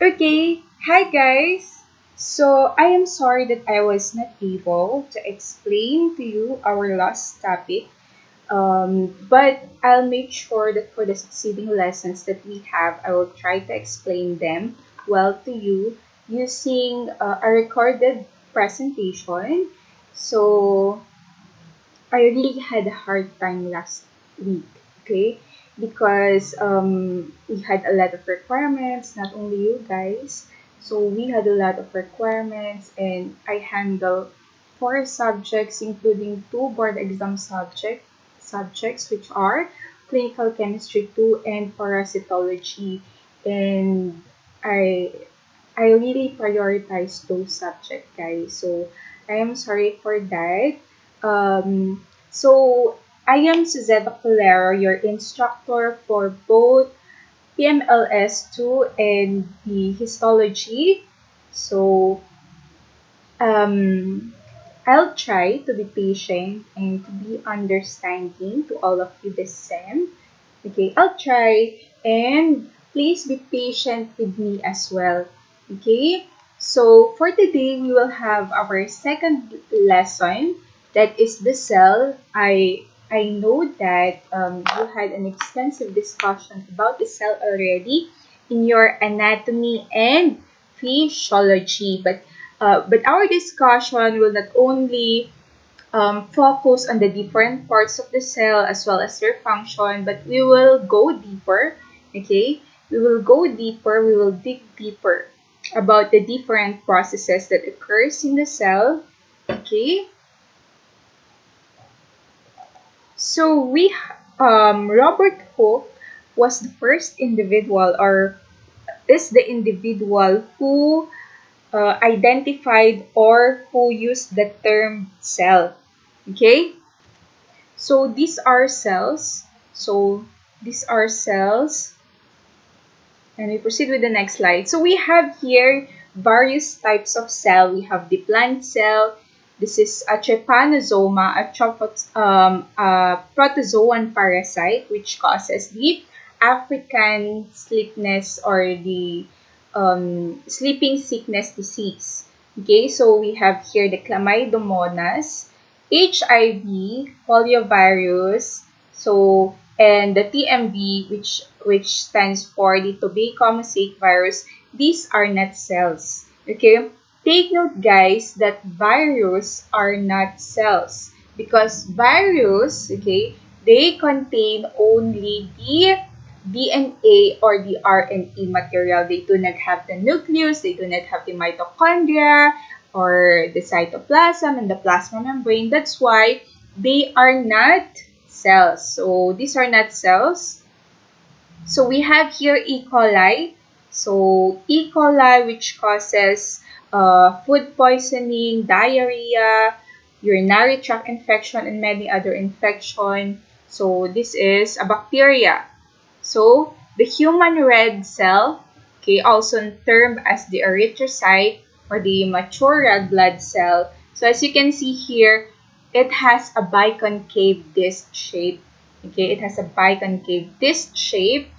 Okay, hi guys. So I am sorry that I was not able to explain to you our last topic. But I'll make sure that for the succeeding lessons that we have, I will try to explain them well to you using a recorded presentation. So I really had a hard time last week, okay? Because we had a lot of requirements, not only you guys. So we had a lot of requirements, and I handled four subjects, including two board exam subjects, which are clinical chemistry 2 and parasitology. And I I really prioritize those subjects, guys. So I am sorry for that. So I am Suzette Calero, your instructor for both PMLS 2 and the histology. So um, I'll try to be patient and to be understanding to all of you this sem. Okay, I'll try and please be patient with me as well. Okay, so for today we will have our second lesson, that is the cell. I know that you had an extensive discussion about the cell already in your anatomy and physiology, but our discussion will not only focus on the different parts of the cell as well as their function, but we will go deeper. Okay, we will go deeper, we will dig deeper about the different processes that occurs in the cell. Okay, so Robert Hooke was the first individual, or is the individual who identified or who used the term cell. Okay, so these are cells. So these are cells. And we proceed with the next slide. So we have here various types of cell. We have the plant cell. This is a trypanosoma, a protozoan parasite, which causes the African sleepiness or the sleeping sickness disease. Okay, so we have here the chlamydomonas, HIV, poliovirus, so and the TMV, which stands for the tobacco mosaic virus. These are not cells. Okay, take note, guys, that virus are not cells because virus, okay, they contain only the DNA or the RNA material. They do not have the nucleus, they do not have the mitochondria or the cytoplasm and the plasma membrane. That's why they are not cells. So these are not cells. So we have here E. coli. So E. coli, which causes food poisoning, diarrhea, urinary tract infection, and many other infection. So this is a bacteria. So the human red cell, okay, also termed as the erythrocyte or the mature red blood cell. So as you can see here, it has a biconcave disc shape. Okay, it has a biconcave disc shape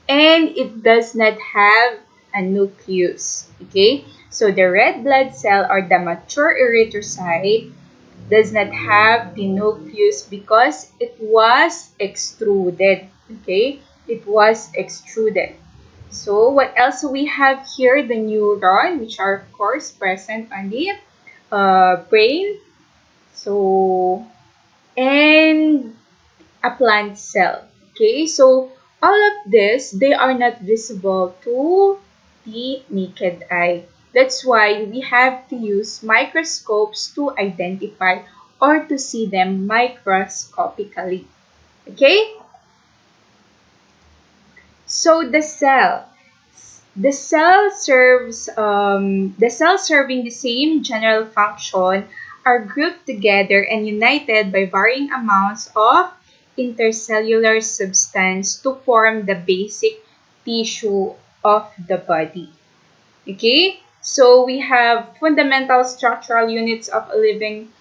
and it does not have a nucleus. Okay, so the red blood cell or the mature erythrocyte does not have the nucleus because it was extruded. Okay, it was extruded. So what else do we have here? The neuron, which are of course present on the brain. So and a plant cell. Okay, so all of this, they are not visible to the naked eye. That's why we have to use microscopes to identify or to see them microscopically. Okay, so the cell serving the same general function are grouped together and united by varying amounts of intercellular substance to form the basic tissue of the body. Okay, so we have fundamental structural units of a living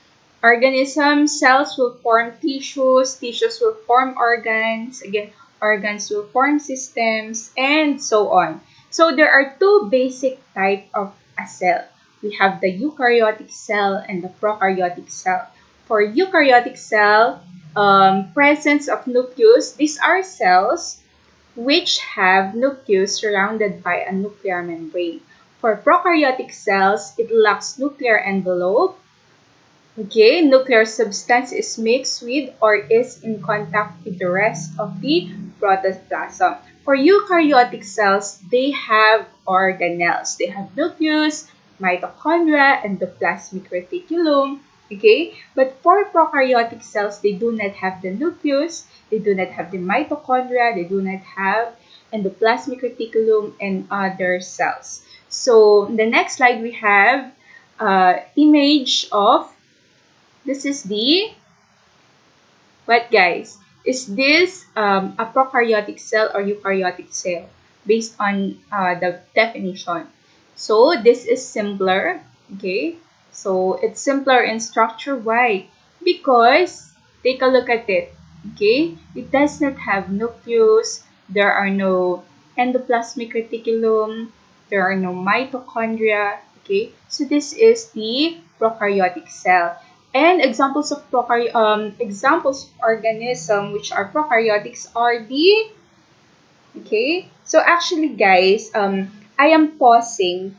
organism. Cells will form tissues, tissues will form organs, again, organs will form systems, and so on. So there are two basic types of a cell. We have the eukaryotic cell and the prokaryotic cell. For eukaryotic cell, presence of nucleus, these are cells which have nucleus surrounded by a nuclear membrane. For prokaryotic cells, it lacks nuclear envelope. Okay, nuclear substance is mixed with or is in contact with the rest of the protoplasm. For eukaryotic cells, they have organelles. They have nucleus, mitochondria, and the plasmic reticulum. Okay, but for prokaryotic cells, they do not have the nucleus, they do not have the mitochondria, they do not have endoplasmic reticulum and other cells. So, in the next slide, we have image of this is the, what guys? Is this a prokaryotic cell or eukaryotic cell? Based on the definition. So this is simpler, okay? So it's simpler in structure. Why? Because, take a look at it, okay? It does not have nucleus, there are no endoplasmic reticulum, there are no mitochondria, okay? So this is the prokaryotic cell. And examples of examples of organism which are prokaryotics are the, okay. So actually guys, I am pausing.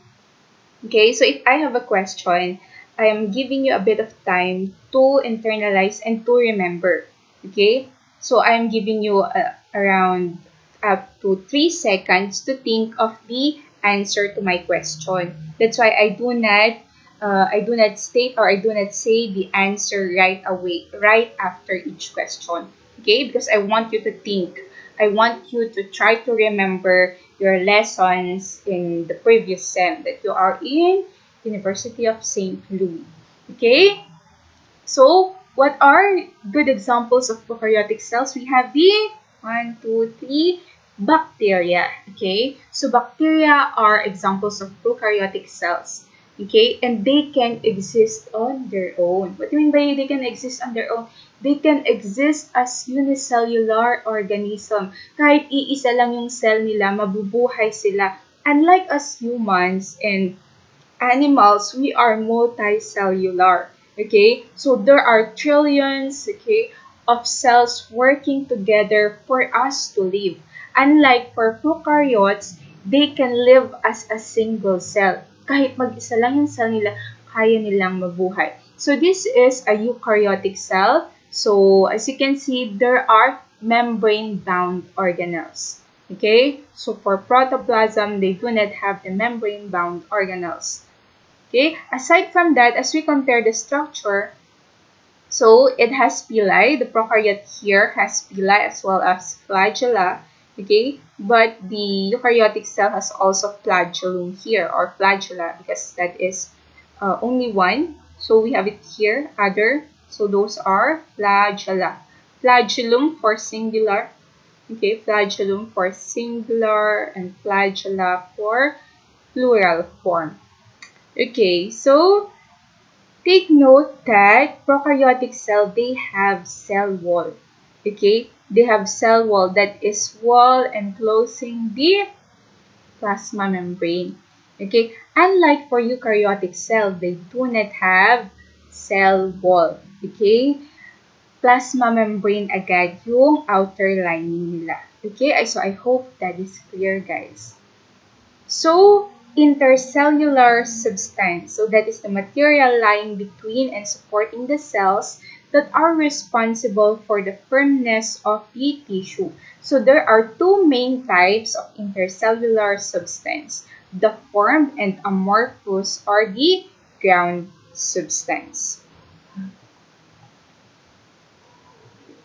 Okay, so if I have a question, I am giving you a bit of time to internalize and to remember. Okay, so I am giving you around up to 3 seconds to think of the answer to my question. That's why I do not state or I do not say the answer right away, right after each question. Okay, because I want you to think. I want you to try to remember your lessons in the previous sem that you are in University of St. Louis. Okay? So, what are good examples of prokaryotic cells? We have the 1, 2, 3 bacteria. Okay? So, bacteria are examples of prokaryotic cells. Okay? And they can exist on their own. What do you mean by they can exist on their own? They can exist as unicellular organism. Kahit iisa lang yung cell nila, mabubuhay sila. Unlike us humans and animals, we are multicellular. Okay, so there are trillions, okay, of cells working together for us to live. Unlike for prokaryotes, they can live as a single cell. Kahit mag-isa lang yung cell nila, kaya nilang mabuhay. So this is a eukaryotic cell. So as you can see, there are membrane-bound organelles. Okay, so for protoplasm, they do not have the membrane-bound organelles. Okay, aside from that, as we compare the structure, so it has pili. The prokaryote here has pili as well as flagella. Okay, but the eukaryotic cell has also flagellum here or flagella because that is only one. So we have it here, other. So those are flagella. Flagellum for singular. Okay, flagellum for singular and flagella for plural form. Okay, so take note that prokaryotic cell, they have cell wall. Okay, they have cell wall that is wall enclosing the plasma membrane. Okay, unlike for eukaryotic cell, they do not have cell wall. Okay, plasma membrane agad yung outer lining nila. Okay, so I hope that is clear guys. So, intercellular substance. So, that is the material lying between and supporting the cells that are responsible for the firmness of the tissue. So, there are two main types of intercellular substance. The formed and amorphous or the ground substance.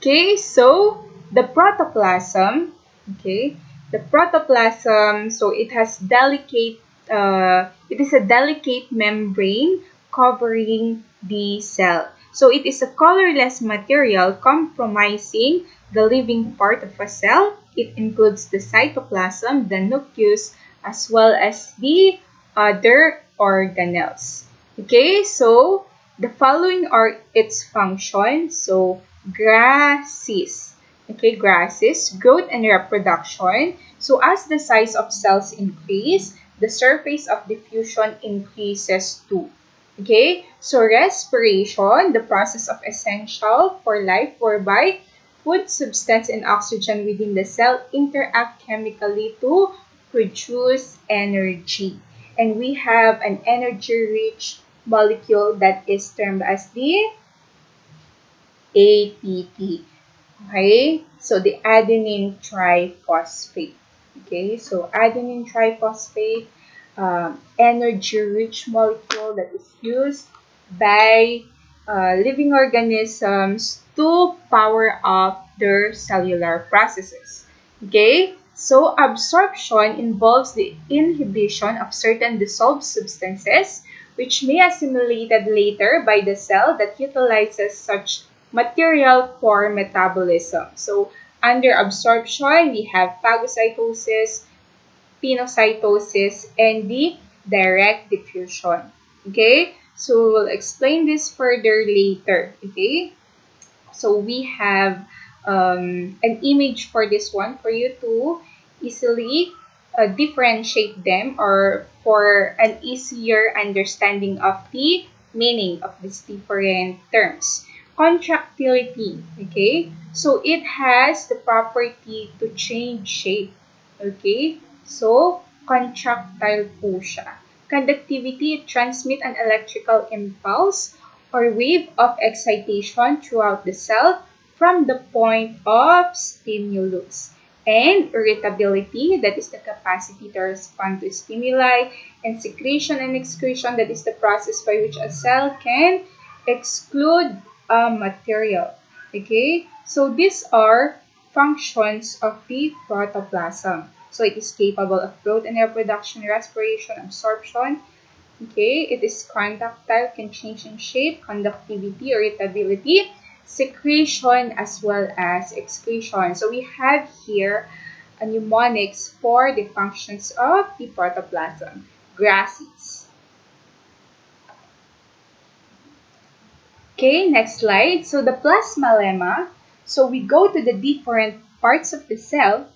Okay, so the protoplasm, okay, the protoplasm, so it has it is a delicate membrane covering the cell. So it is a colorless material comprising the living part of a cell. It includes the cytoplasm, the nucleus, as well as the other organelles. Okay, so the following are its functions. So grasses. Okay, grasses, growth and reproduction. So as the size of cells increase, the surface of diffusion increases too. Okay, so respiration, the process of essential for life whereby food, substance, and oxygen within the cell interact chemically to produce energy. And we have an energy-rich molecule that is termed as the ATP. Okay, so the adenine triphosphate. Okay, so adenine triphosphate, energy-rich molecule that is used by living organisms to power up their cellular processes. Okay, so absorption involves the inhibition of certain dissolved substances which may assimilated later by the cell that utilizes such material for metabolism. So under absorption, we have phagocytosis, pinocytosis, and the direct diffusion. Okay, so we'll explain this further later. Okay, so we have an image for this one for you to easily differentiate them or for an easier understanding of the meaning of these different terms. Contractility, okay? So it has the property to change shape, okay? So contractile po siya. Conductivity, transmit an electrical impulse or wave of excitation throughout the cell from the point of stimulus. And irritability, that is the capacity to respond to stimuli, and secretion and excretion, that is the process by which a cell can exclude a material. Okay, so these are functions of the protoplasm. So it is capable of growth and reproduction, respiration, absorption. Okay, it is contractile, can change in shape, conductivity, irritability, secretion, as well as excretion. So we have here a mnemonics for the functions of the protoplasm. Grasses. Okay, next slide. So the plasma lemma. So we go to the different parts of the cell.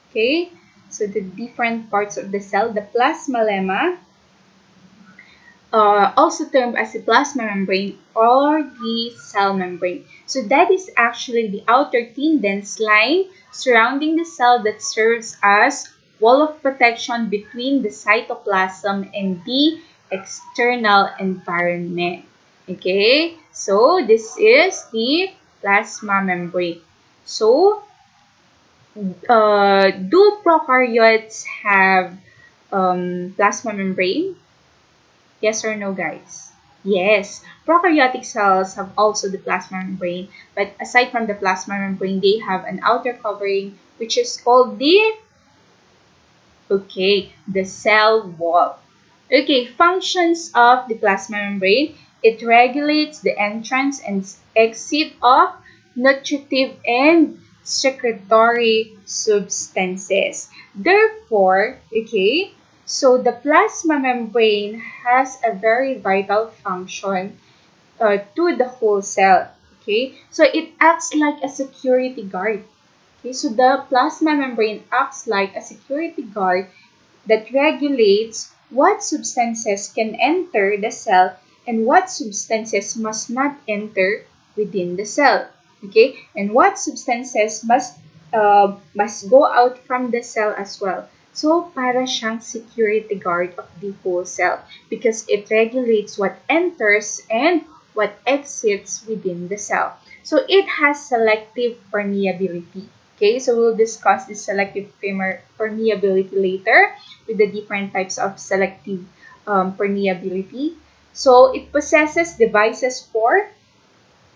Okay, so the different parts of the cell, the plasma lemma, also termed as the plasma membrane or the cell membrane. So that is actually the outer thin dense line surrounding the cell that serves as wall of protection between the cytoplasm and the external environment. Okay, so this is the plasma membrane. So, do prokaryotes have plasma membrane? Yes or no, guys? Yes. Prokaryotic cells have also the plasma membrane, but aside from the plasma membrane, they have an outer covering which is called the cell wall. Okay, functions of the plasma membrane. It regulates the entrance and exit of nutritive and secretory substances. Therefore, okay, so the plasma membrane has a very vital function to the whole cell. Okay, so it acts like a security guard. Okay, so the plasma membrane acts like a security guard that regulates what substances can enter the cell and what substances must not enter within the cell. Okay, and what substances must go out from the cell as well. So, para siyang security guard of the whole cell because it regulates what enters and what exits within the cell. So, it has selective permeability. Okay, so we'll discuss the selective permeability later with the different types of selective permeability. So, it possesses devices for,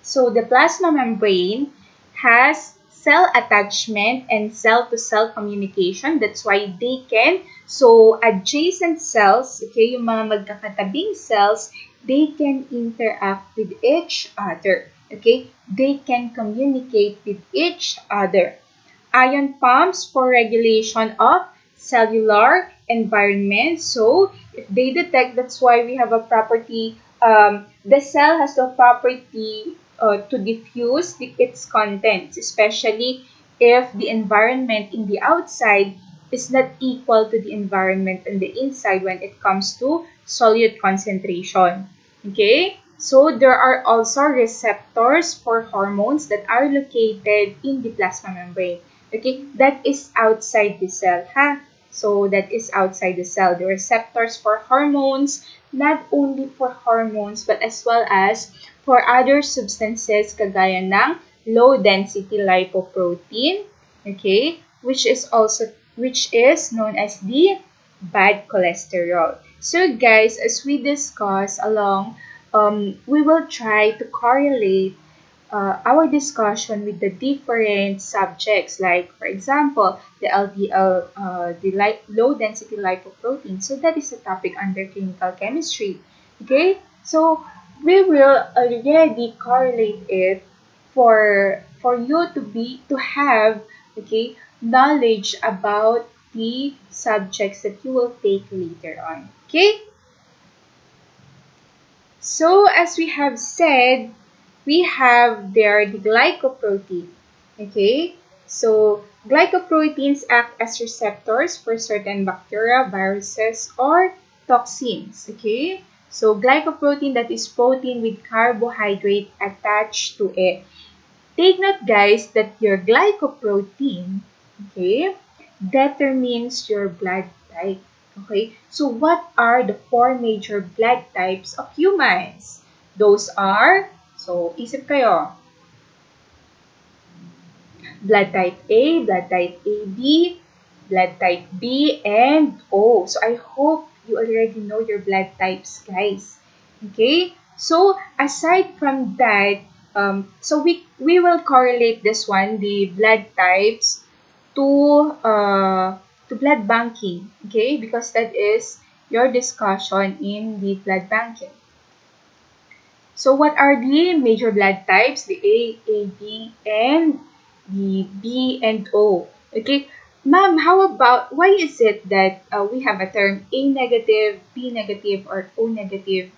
so the plasma membrane has cell attachment and cell-to-cell communication. That's why they can, so adjacent cells, okay, yung mga magkakatabing cells, they can interact with each other. Okay, they can communicate with each other. Ion pumps for regulation of cellular environment. So if they detect, that's why we have a property, the cell has the property to diffuse its contents, especially if the environment in the outside is not equal to the environment in the inside when it comes to solute concentration. Okay? So there are also receptors for hormones that are located in the plasma membrane. Okay? That is outside the cell, ha? So that is outside the cell. The receptors for hormones, not only for hormones but as well as for other substances kagaya ng low density lipoprotein, okay, which is known as the bad cholesterol. So guys, as we discuss along, we will try to correlate our discussion with the different subjects, like for example the LDL, low density lipoprotein. So that is a topic under clinical chemistry. Okay, so we will already correlate it for you to have, okay, knowledge about the subjects that you will take later on. Okay, so as we have said, we have there the glycoprotein. Okay, so glycoproteins act as receptors for certain bacteria, viruses, or toxins. Okay, so glycoprotein, that is protein with carbohydrate attached to it. Take note, guys, that your glycoprotein, okay, determines your blood type. Okay, so what are the four major blood types of humans? Those are, so isip kayo, blood type A, blood type AB, blood type B, and O. So I hope you already know your blood types, guys. Okay, so aside from that, so we will correlate this one, the blood types, to blood banking, okay, because that is your discussion in the blood banking. So what are the major blood types? The A, AB, and the B and O. Okay, ma'am, how about, why is it that we have a term A negative, B negative, or O negative,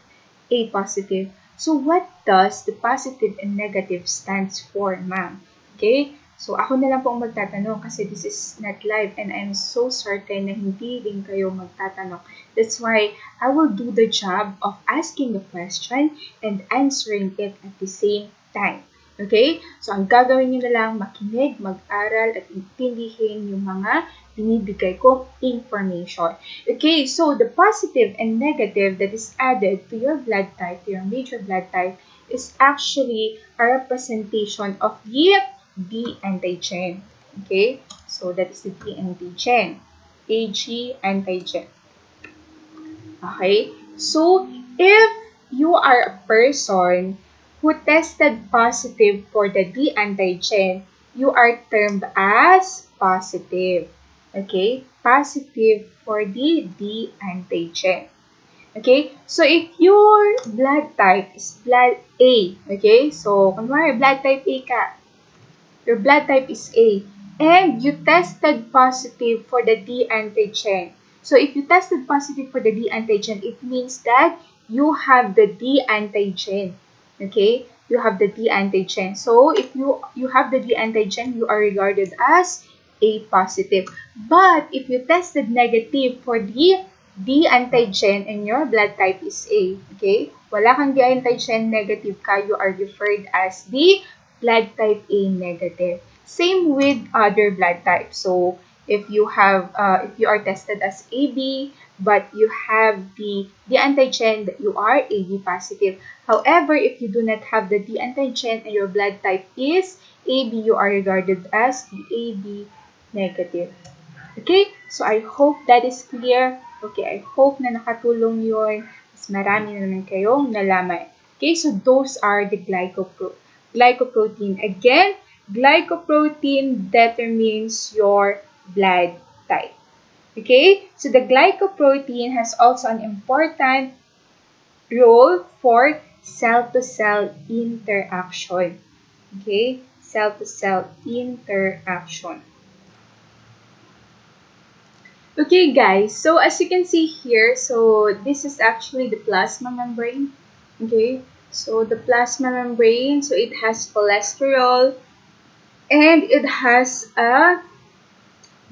A positive? So what does the positive and negative stands for, ma'am? Okay, so ako na lang po ang magtatanong kasi this is not live and I'm so certain na hindi din kayo magtatanong. That's why I will do the job of asking the question and answering it at the same time. Okay? So, ang gagawin nyo na lang, makinig, mag-aral, at intindihin yung mga binibigay kong information. Okay, so the positive and negative that is added to your blood type, to your major blood type, is actually a representation of the D antigen. Okay, so that is the D antigen. AG antigen. Okay, so if you are a person who tested positive for the D antigen, you are termed as positive. Okay, positive for the D antigen. Okay, so if your blood type is blood A, okay, so kunwari blood type A ka, your blood type is A, and you tested positive for the D antigen. So if you tested positive for the D antigen, it means that you have the D antigen. Okay? You have the D antigen. So if you have the D antigen, you are regarded as A positive. But if you tested negative for the D antigen and your blood type is A, okay? Wala kang D antigen, negative ka, you are referred as the blood type A negative. Same with other blood types. So if you are tested as AB, but you have the antigen, that you are AB positive. However, if you do not have the D antigen and your blood type is AB, you are regarded as the AB negative. Okay? So I hope that is clear. Okay, I hope na nakatulong yun. Mas marami na naman kayong nalaman. Okay, so those are the glycoprotein. Again, glycoprotein determines your blood type. Okay, so the glycoprotein has also an important role for cell-to-cell interaction. Okay, cell-to-cell interaction. Okay guys, so as you can see here, so this is actually the plasma membrane. Okay, so the plasma membrane, so it has cholesterol and it has a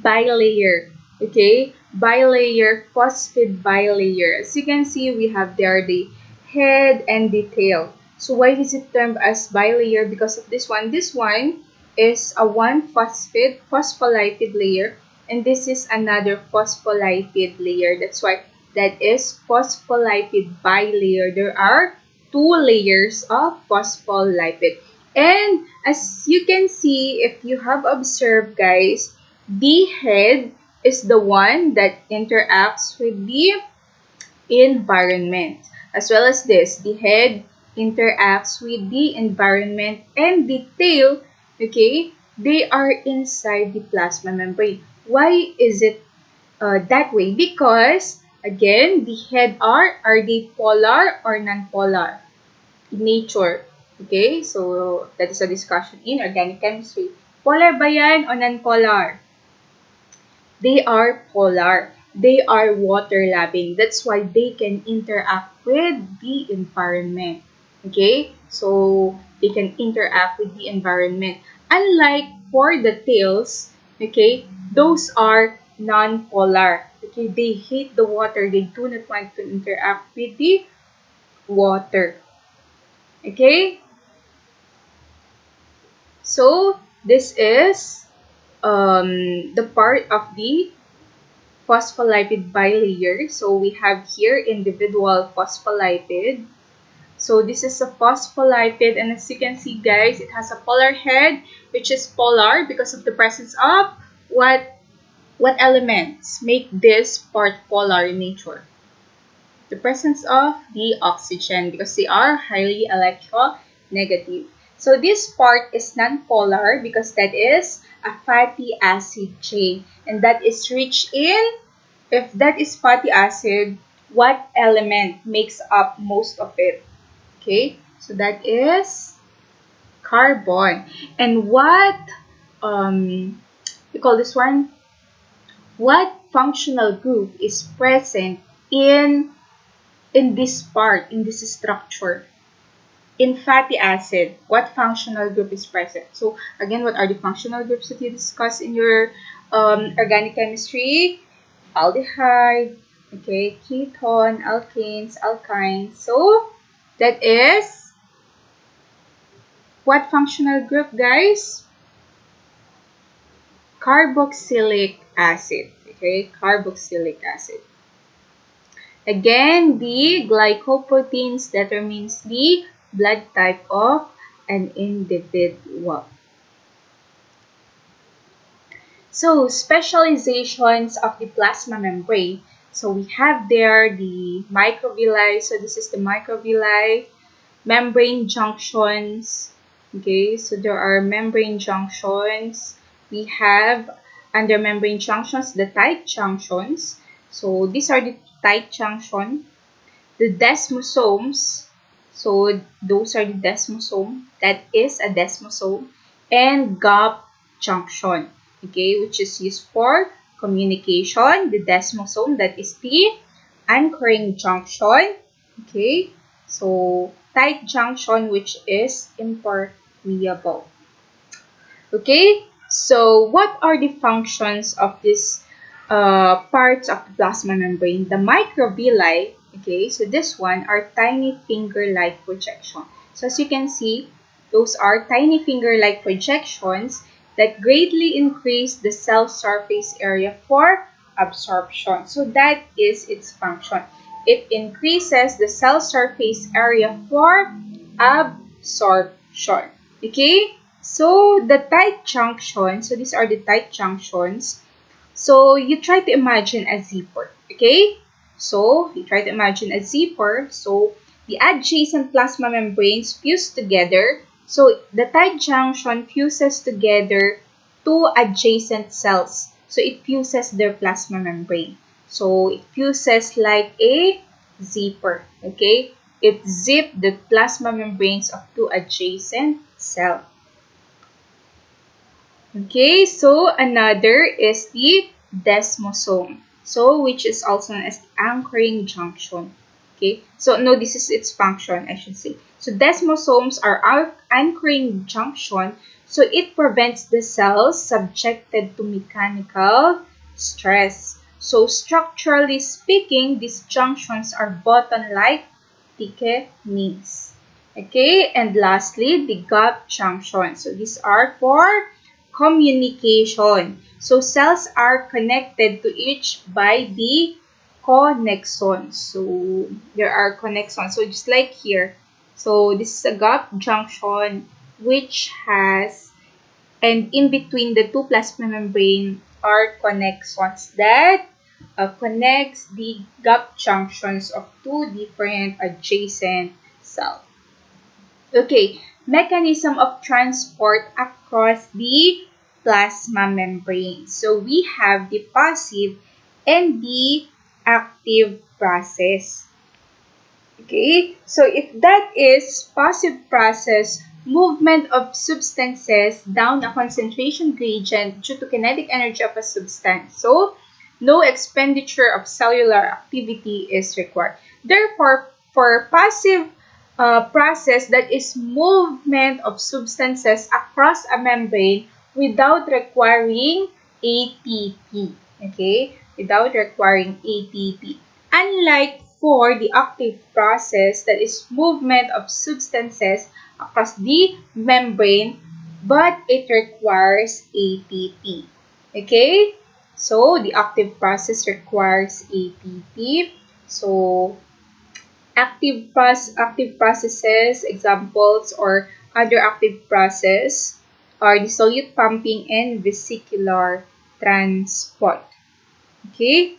bilayer. Okay, bilayer, phosphid bilayer. As you can see, we have there the head and the tail. So why is it termed as bilayer? Because of this one. This one is a one phospholipid layer, and this is another phospholipid layer. That's why that is phospholipid bilayer. There are two layers of phospholipid. And as you can see, if you have observed, guys, the head is the one that interacts with the environment. As well as this, the head interacts with the environment, and the tail, okay, they are inside the plasma membrane. Why is it that way? Because, again, the head are they polar or non-polar in nature? Okay, so that is a discussion in organic chemistry. Polar ba yan o non-polar? They are polar. They are water-loving. That's why they can interact with the environment. Okay? So, they can interact with the environment. Unlike for the tails, okay, those are non-polar. Okay? They hate the water. They do not want to interact with the water. Okay? So, this is the part of the phospholipid bilayer. So we have here individual phospholipid. So this is a phospholipid, and as you can see, guys, it has a polar head, which is polar because of the presence of what elements make this part polar in nature? The presence of the oxygen, because they are highly electronegative. So this part is non-polar because that is a fatty acid chain, and that is rich in, if that is fatty acid, what element makes up most of it? Okay, so that is carbon. And what we call this one? What functional group is present in this part, in this structure? In fatty acid, what functional group is present? So again, what are the functional groups that you discuss in your organic chemistry? Aldehyde, okay, ketone, alkanes, alkynes. So that is what functional group, guys? Carboxylic acid. Okay, carboxylic acid. Again, the glycoproteins determines the blood type of an individual. So, specializations of the plasma membrane. So, we have there the microvilli. So, this is the microvilli, membrane junctions. Okay, so there are membrane junctions. We have under membrane junctions the tight junctions. So, these are the tight junction. The desmosomes. So, those are the desmosome. That is a desmosome. And gap junction, okay, which is used for communication. The desmosome, that is the anchoring junction, okay. So tight junction, which is impermeable. Okay, so what are the functions of these parts of the plasma membrane? The microvilli, okay, so this one are tiny finger-like projection. So as you can see, those are tiny finger-like projections that greatly increase the cell surface area for absorption. So that is its function. It increases the cell surface area for absorption. Okay? So the tight junction, so these are the tight junctions. So you try to imagine a zipper, okay? So you try to imagine a zipper. So the adjacent plasma membranes fuse together. So the tight junction fuses together two adjacent cells. So it fuses their plasma membrane. So it fuses like a zipper, okay? It zips the plasma membranes of two adjacent cells. Okay, so another is the desmosome. So, which is also known as the anchoring junction. Okay, so no, this is its function, I should say. So, desmosomes are our anchoring junction. So it prevents the cells subjected to mechanical stress. So structurally speaking, these junctions are button-like thickenings. Okay, and lastly, the gap junction. So these are for communication. So cells are connected to each by the connexons. So there are connexons. So just like here. So this is a gap junction which has, and in between the two plasma membrane are connexons that connects the gap junctions of two different adjacent cells. Okay, mechanism of transport across the plasma membrane. So we have the passive and the active process. Okay, so if that is passive process, movement of substances down a concentration gradient due to kinetic energy of a substance. So no expenditure of cellular activity is required. Therefore, for passive process, that is movement of substances across a membrane without requiring ATP. Okay, without requiring ATP. Unlike for the active process, that is movement of substances across the membrane, but it requires ATP. Okay? So, the active process requires ATP. So, active processes, examples, or other active process are the solute pumping and vesicular transport. Okay?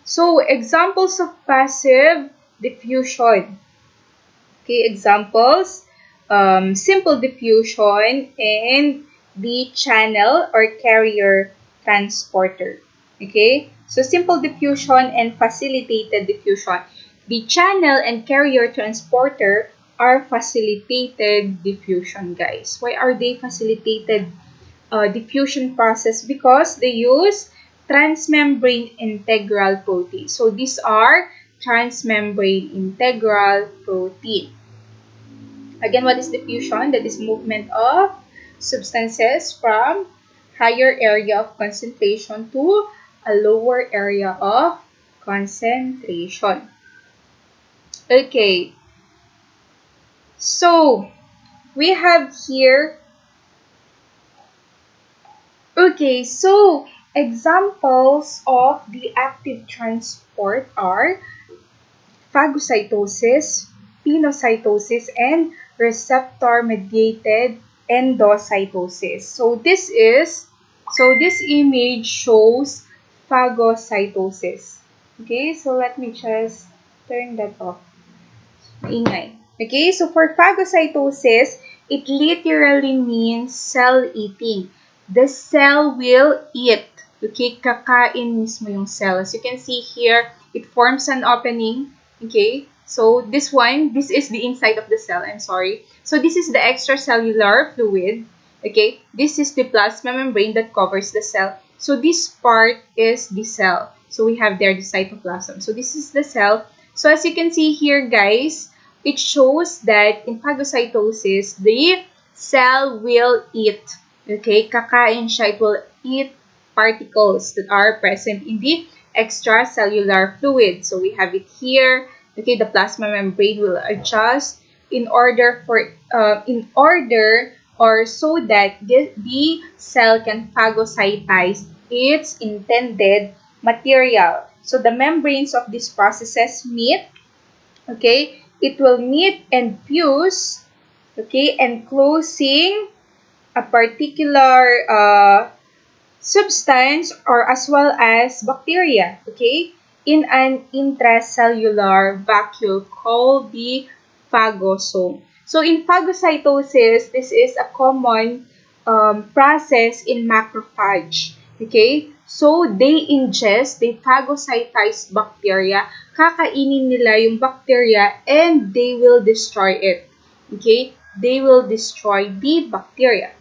So, examples of passive diffusion. Okay, examples, simple diffusion and the channel or carrier transporter. Okay, so simple diffusion and facilitated diffusion. The channel and carrier transporter are facilitated diffusion, guys. Why are they facilitated diffusion process? Because they use transmembrane integral protein. So these are transmembrane integral protein. Again, what is diffusion? That is movement of substances from higher area of concentration to a lower area of concentration. Okay, so we have here. Okay, so examples of the active transport are phagocytosis, pinocytosis, and receptor-mediated endocytosis. So this image shows phagocytosis. Okay, so let me just turn that off. Maingay. Okay, so for phagocytosis, it literally means cell eating. The cell will eat. Okay, kakain mismo yung cell. As you can see here, it forms an opening. Okay, so this is the inside of the cell. I'm sorry. So this is the extracellular fluid. Okay, this is the plasma membrane that covers the cell. So this part is the cell. So we have there the cytoplasm. So this is the cell. So as you can see here, guys, it shows that in phagocytosis, the cell will eat. Okay, kakain siya. It will eat particles that are present in the extracellular fluid. So we have it here. Okay, the plasma membrane will adjust in order or so that the cell can phagocytize its intended material. So the membranes of these processes meet. Okay, it will meet and fuse. Okay, enclosing a particular substance or as well as bacteria, okay, in an intracellular vacuole called the phagosome. So in phagocytosis, this is a common process in macrophage. Okay, so they phagocytize bacteria, kakainin nila yung bacteria and they will destroy it. Okay, they will destroy the bacteria.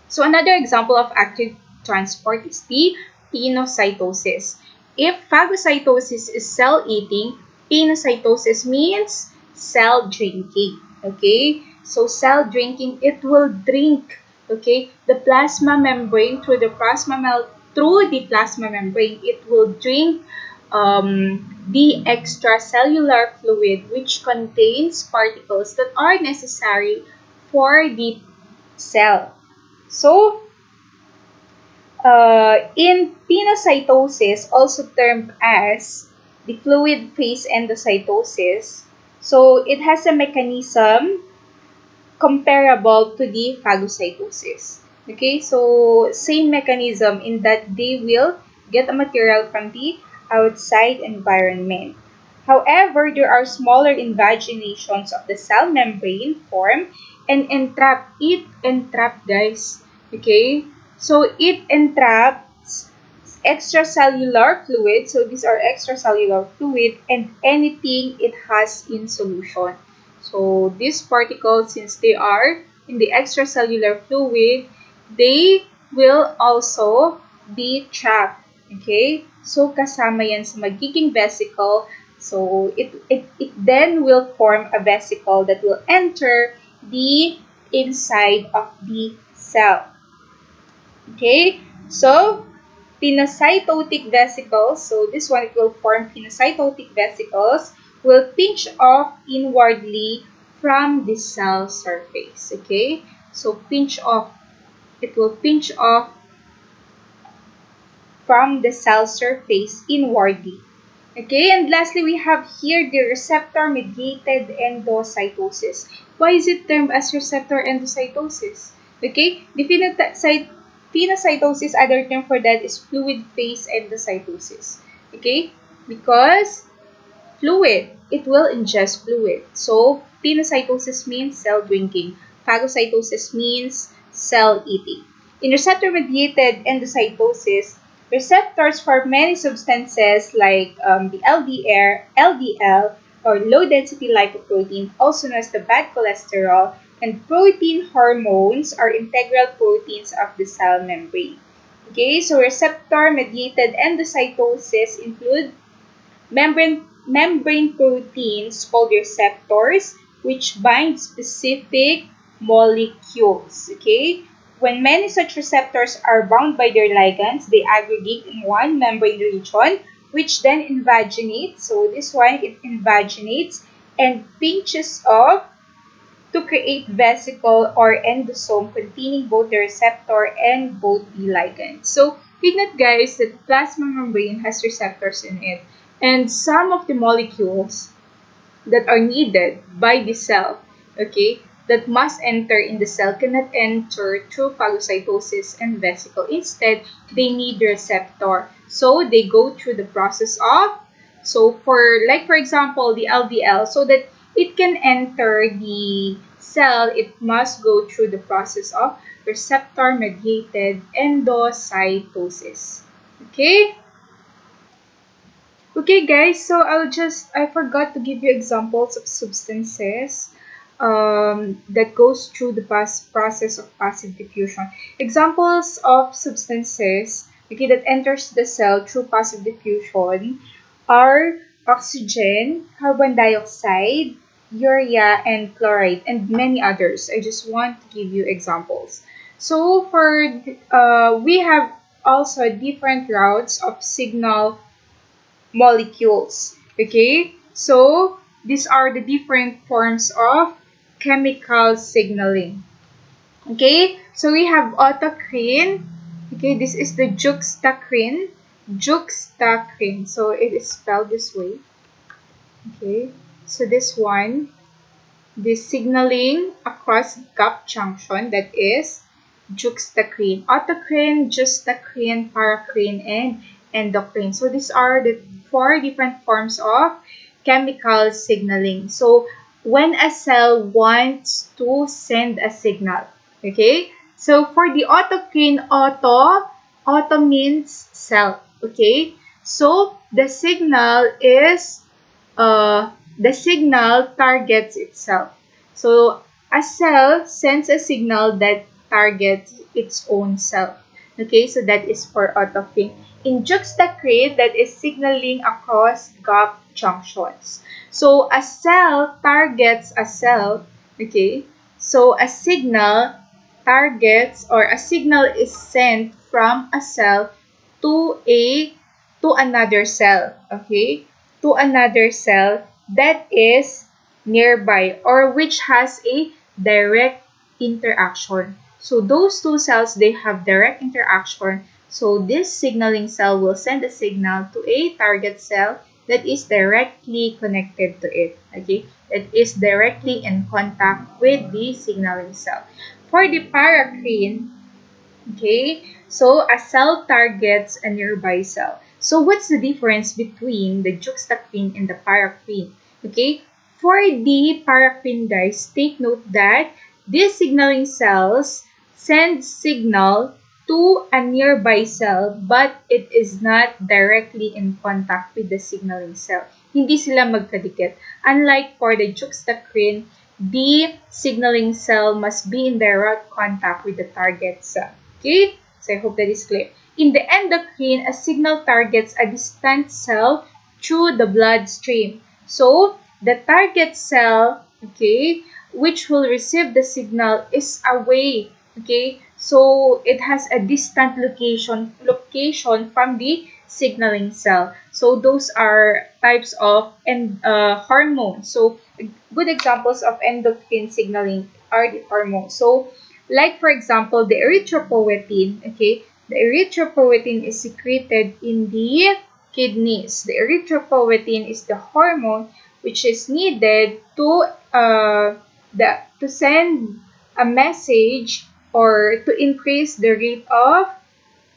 So another example of active transport is the pinocytosis. If phagocytosis is cell eating, pinocytosis means cell drinking. Okay? So cell drinking, it will drink Okay, the plasma membrane through the plasma membrane, it will drink the extracellular fluid which contains particles that are necessary for the cell. So, in pinocytosis, also termed as the fluid phase endocytosis, so it has a mechanism comparable to the phagocytosis. Okay, so same mechanism in that they will get a material from the outside environment. However, there are smaller invaginations of the cell membrane form and entrap guys. Okay, so it entraps extracellular fluid. So these are extracellular fluid and anything it has in solution. So these particles, since they are in the extracellular fluid, they will also be trapped. Okay? So kasama yan sa magiging vesicle. So it then will form a vesicle that will enter the inside of the cell. Okay? So pinocytotic vesicles, so this one it will form pinocytotic vesicles, will pinch off inwardly from the cell surface. Okay, so it will pinch off from the cell surface inwardly. Okay, and lastly, we have here the receptor-mediated endocytosis. Why is it termed as receptor endocytosis? Okay, the pinocytosis, other term for that is fluid phase endocytosis. Okay, because fluid, it will ingest fluid. So, pinocytosis means cell drinking. Phagocytosis means cell eating. In receptor-mediated endocytosis, receptors for many substances like the LDL, or low-density lipoprotein, also known as the bad cholesterol, and protein hormones are integral proteins of the cell membrane. Okay, so receptor-mediated endocytosis include membrane proteins called receptors, which bind specific molecules. Okay? When many such receptors are bound by their ligands, they aggregate in one membrane region, which then invaginates. So this one, it invaginates and pinches off to create vesicle or endosome containing both the receptor and both the ligand. So, take note guys that the plasma membrane has receptors in it. And some of the molecules that are needed by the cell, okay, that must enter in the cell cannot enter through phagocytosis and vesicle. Instead, they need the receptor. So, they go through the process of, so for example, the LDL, so that it can enter the cell, it must go through the process of receptor-mediated endocytosis. Okay? Okay guys, so I forgot to give you examples of substances that goes through the process of passive diffusion. Examples of substances, okay, that enters the cell through passive diffusion are oxygen, carbon dioxide, urea, and chloride, and many others. I just want to give you examples. So we have also different routes of signal molecules. Okay, so these are the different forms of chemical signaling. Okay, so we have autocrine. Okay, this is the juxtacrine. Juxtacrine, so it is spelled this way. Okay, so this one, the signaling across gap junction, that is juxtacrine. Autocrine, juxtacrine, paracrine, and endocrine. So these are the four different forms of chemical signaling. So when a cell wants to send a signal, okay? So for the autocrine, auto means cell, okay? So the signal targets itself. So a cell sends a signal that targets its own self. Okay, so that is for autocrine. In juxtacrine, that is signaling across gap junctions. So a cell targets a cell, okay? So a signal targets or a signal is sent from a cell to a to another cell, okay? To another cell that is nearby or which has a direct interaction. So those two cells, they have direct interaction. So this signaling cell will send a signal to a target cell that is directly connected to it, okay? That is directly in contact with the signaling cell. For the paracrine, okay, so a cell targets a nearby cell. So what's the difference between the juxtacrine and the paracrine? Okay, for the paracrine, guys, take note that these signaling cells send signal to a nearby cell, but it is not directly in contact with the signaling cell. Hindi sila magkadikit. Unlike for the juxtacrine, the signaling cell must be in direct contact with the target cell. Okay, so I hope that is clear. In the endocrine, a signal targets a distant cell through the bloodstream. So the target cell, okay, which will receive the signal is away. Okay, so it has a distant location from the signaling cell. So those are types of hormones. So good examples of endocrine signaling are the hormones. So like for example, the erythropoietin, okay, the erythropoietin is secreted in the kidneys. The erythropoietin is the hormone which is needed to send a message or to increase the rate of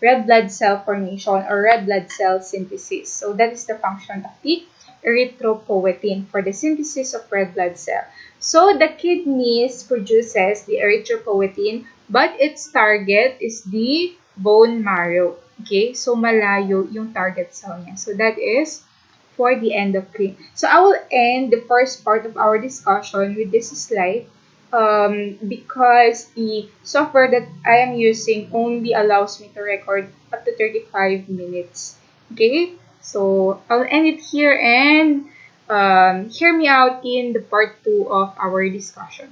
red blood cell formation or red blood cell synthesis. So that is the function of the erythropoietin for the synthesis of red blood cell. So the kidneys produces the erythropoietin, but its target is the bone marrow. Okay, so malayo yung target cell niya. So that is for the endocrine. So I will end the first part of our discussion with this slide because the software that I am using only allows me to record up to 35 minutes. Okay, so I'll end it here and hear me out in the part 2 of our discussion.